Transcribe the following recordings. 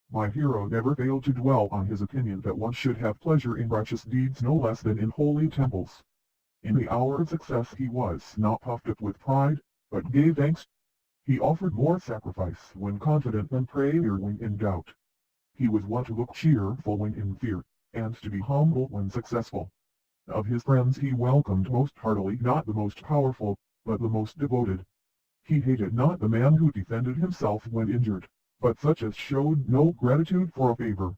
My hero never failed to dwell on his opinion that one should have pleasure in righteous deeds no less than in holy temples. In the hour of success he was not puffed up with pride, but gave thanks. He offered more sacrifice when confident than prayer when in doubt. He was wont to look cheerful when in fear, and to be humble when successful. Of his friends he welcomed most heartily not the most powerful, but the most devoted. He hated not the man who defended himself when injured, but such as showed no gratitude for a favor.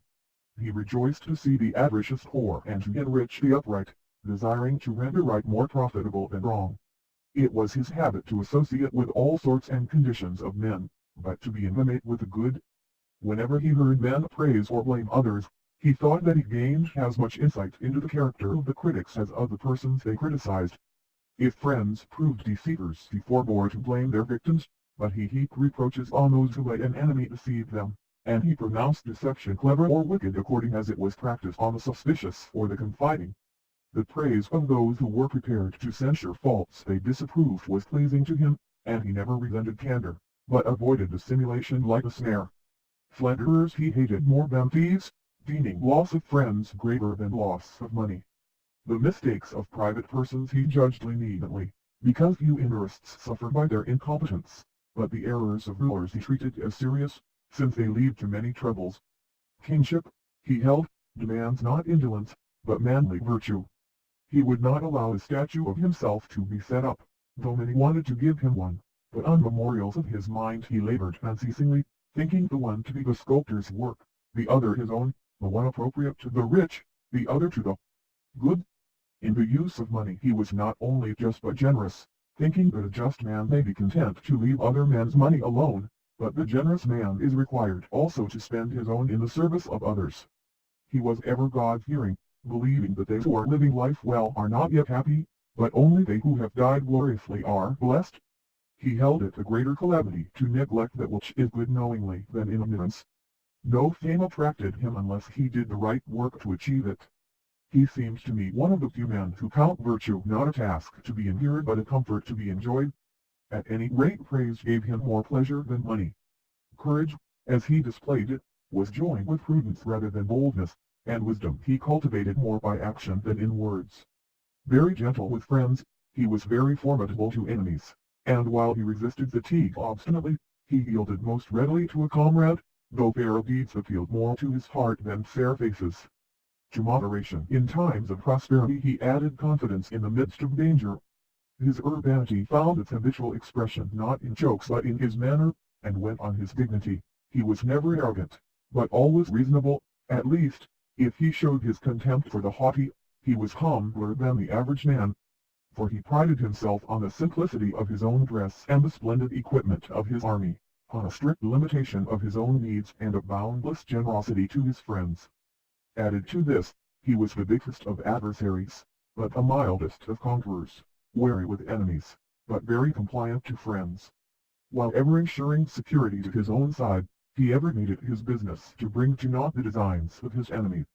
He rejoiced to see the avaricious poor and to enrich the upright, desiring to render right more profitable than wrong. It was his habit to associate with all sorts and conditions of men, but to be intimate with the good. Whenever he heard men praise or blame others, he thought that he gained as much insight into the character of the critics as of the persons they criticized. If friends proved deceivers he forbore to blame their victims, but he heaped reproaches on those who let an enemy deceive them, and he pronounced deception clever or wicked according as it was practiced on the suspicious or the confiding. The praise of those who were prepared to censure faults they disapproved was pleasing to him, and he never resented candor, but avoided dissimulation like a snare. Slanderers he hated more than thieves, deeming loss of friends graver than loss of money. The mistakes of private persons he judged leniently, because few interests suffered by their incompetence, but the errors of rulers he treated as serious, since they lead to many troubles. Kingship, he held, demands not indolence, but manly virtue. He would not allow a statue of himself to be set up, though many wanted to give him one, but on memorials of his mind he labored unceasingly, thinking the one to be the sculptor's work, the other his own, the one appropriate to the rich, the other to the good. In the use of money he was not only just but generous, thinking that a just man may be content to leave other men's money alone, but the generous man is required also to spend his own in the service of others. He was ever God-fearing, believing that they who are living life well are not yet happy, but only they who have died gloriously are blessed. He held it a greater calamity to neglect that which is good knowingly than in ignorance. No fame attracted him unless he did the right work to achieve it. He seems to me one of the few men who count virtue not a task to be endured but a comfort to be enjoyed. At any rate praise gave him more pleasure than money. Courage, as he displayed it, was joined with prudence rather than boldness, and wisdom he cultivated more by action than in words. Very gentle with friends, he was very formidable to enemies, and while he resisted fatigue obstinately, he yielded most readily to a comrade, though fair deeds appealed more to his heart than fair faces. To moderation in times of prosperity he added confidence in the midst of danger. His urbanity found its habitual expression not in jokes but in his manner, and when on his dignity, he was never arrogant, but always reasonable. At least, if he showed his contempt for the haughty, he was humbler than the average man, for he prided himself on the simplicity of his own dress and the splendid equipment of his army, on a strict limitation of his own needs and a boundless generosity to his friends. Added to this, he was the biggest of adversaries, but the mildest of conquerors, wary with enemies, but very compliant to friends. While ever ensuring security to his own side, he ever made it his business to bring to naught the designs of his enemy.